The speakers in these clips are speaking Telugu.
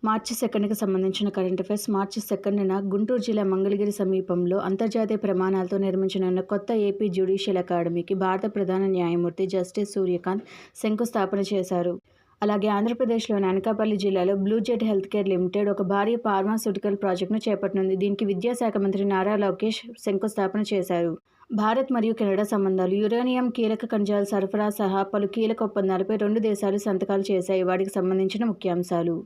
మార్చి 2కి సంబంధించిన కరెంట్ అఫైర్స్. మార్చి 2న గుంటూరు జిల్లా మంగళగిరి సమీపంలో అంతర్జాతీయ ప్రమాణాలతో నిర్మించనున్న కొత్త ఏపీ జ్యుడిషియల్ అకాడమీకి భారత ప్రధాన న్యాయమూర్తి జస్టిస్ సూర్యకాంత్ శంకుస్థాపన చేశారు. అలాగే ఆంధ్రప్రదేశ్లోని అనకాపల్లి జిల్లాలో బ్లూజెట్ హెల్త్ కేర్ లిమిటెడ్ ఒక భారీ ఫార్మాస్యూటికల్ ప్రాజెక్టును చేపట్టనుంది. దీనికి విద్యాశాఖ మంత్రి నారా లోకేష్ శంకుస్థాపన చేశారు. భారత్ మరియు కెనడా సంబంధాలు. యురేనియం, కీలక ఖనిజాల సరఫరా సహా పలు కీలక ఒప్పందాలపై 2 దేశాలు సంతకాలు చేశాయి. వాటికి సంబంధించిన ముఖ్యాంశాలు: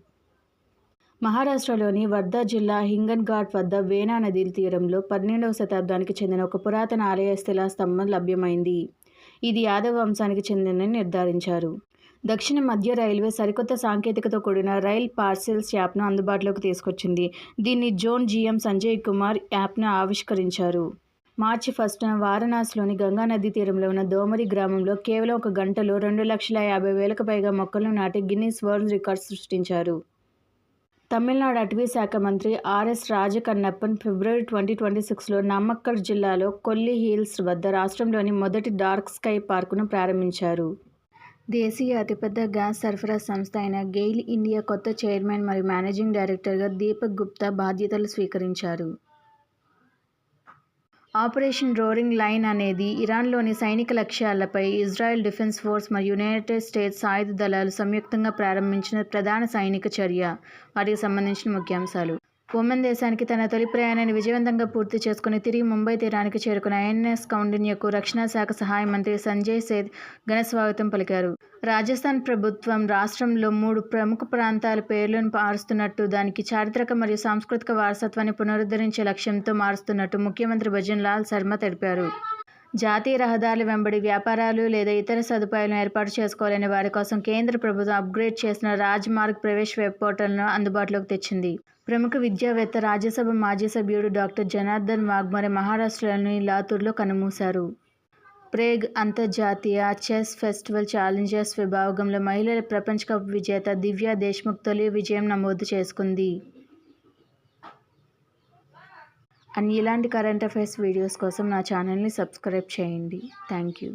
మహారాష్ట్రలోని వర్ధా జిల్లా హింగన్ఘాట్ వద్ద వేనా నదీ తీరంలో 12వ శతాబ్దానికి చెందిన ఒక పురాతన ఆలయ శిలాస్తంభం లభ్యమైంది. ఇది యాదవ వంశానికి చెందినదని నిర్ధారించారు. దక్షిణ మధ్య రైల్వే సరికొత్త సాంకేతికతో కూడిన రైల్ పార్సిల్స్ యాప్ను అందుబాటులోకి తీసుకొచ్చింది. దీన్ని జోన్ జీఎం సంజయ్ కుమార్ యాప్ను ఆవిష్కరించారు. మార్చి 1న వారణాసిలోని గంగానదీ తీరంలో ఉన్న దోమరి గ్రామంలో కేవలం 1 గంటలో 2,50,000కు పైగా మొక్కలను నాటి గిన్నిస్ వరల్డ్ రికార్డు సృష్టించారు. తమిళనాడు అటవీ శాఖ మంత్రి ఆర్ఎస్ రాజకన్నప్పన్ ఫిబ్రవరి 2026లో నామక్కల్ జిల్లాలో కొల్లి హిల్స్ వద్ద రాష్ట్రంలోని మొదటి డార్క్ స్కై పార్కును ప్రారంభించారు. దేశీయ అతిపెద్ద గ్యాస్ సరఫరా సంస్థ అయిన గెయిల్ ఇండియా కొత్త చైర్మన్ మరియు మేనేజింగ్ డైరెక్టర్గా దీపక్ గుప్తా బాధ్యతలు స్వీకరించారు. ఆపరేషన్ రోరింగ్ లైన్ అనేది ఇరాన్లోని సైనిక లక్ష్యాలపై ఇజ్రాయెల్ డిఫెన్స్ ఫోర్స్ మరియు యునైటెడ్ స్టేట్స్ సాయుధ దళాలు సంయుక్తంగా ప్రారంభించిన ప్రధాన సైనిక చర్య. వాటికి సంబంధించిన ముఖ్యాంశాలు: ఒమన్ దేశానికి తన తొలి ప్రయాణాన్ని విజయవంతంగా పూర్తి చేసుకుని తిరిగి ముంబై తీరానికి చేరుకున్న ఐఎన్ఎస్ కౌండిన్యకు రక్షణ శాఖ సహాయ మంత్రి సంజయ్ సేథ్ ఘన స్వాగతం పలికారు. రాజస్థాన్ ప్రభుత్వం రాష్ట్రంలో 3 ప్రముఖ ప్రాంతాల పేర్లను మారుస్తున్నట్టు, దానికి చారిత్రక మరియు సాంస్కృతిక వారసత్వాన్ని పునరుద్ధరించే లక్ష్యంతో మారుస్తున్నట్టు ముఖ్యమంత్రి భజన్ లాల్ శర్మ తెలిపారు. జాతీయ రహదారుల వెంబడి వ్యాపారాలు లేదా ఇతర సదుపాయాలను ఏర్పాటు చేసుకోవాలనే వారి కోసం కేంద్ర ప్రభుత్వం అప్గ్రేడ్ చేసిన రాజ్ మార్గ్ ప్రవేశ్ వెబ్ పోర్టల్ను అందుబాటులోకి తెచ్చింది. ప్రముఖ విద్యావేత్త, రాజ్యసభ మాజీ సభ్యుడు డాక్టర్ జనార్దన్ వాగ్మరే మహారాష్ట్రలోని లాతూర్లో కన్నుమూశారు. ప్రేగ్ అంతర్జాతీయ చెస్ ఫెస్టివల్ ఛాలెంజర్స్ విభాగంలో మహిళల ప్రపంచ కప్ విజేత దివ్యా దేశ్ముఖ్ తొలి విజయం నమోదు చేసుకుంది. అండ్ ఇలాంటి కరెంట్ అఫైర్స్ వీడియోస్ కోసం నా ఛానల్ని సబ్స్క్రైబ్ చేయండి. Thank you.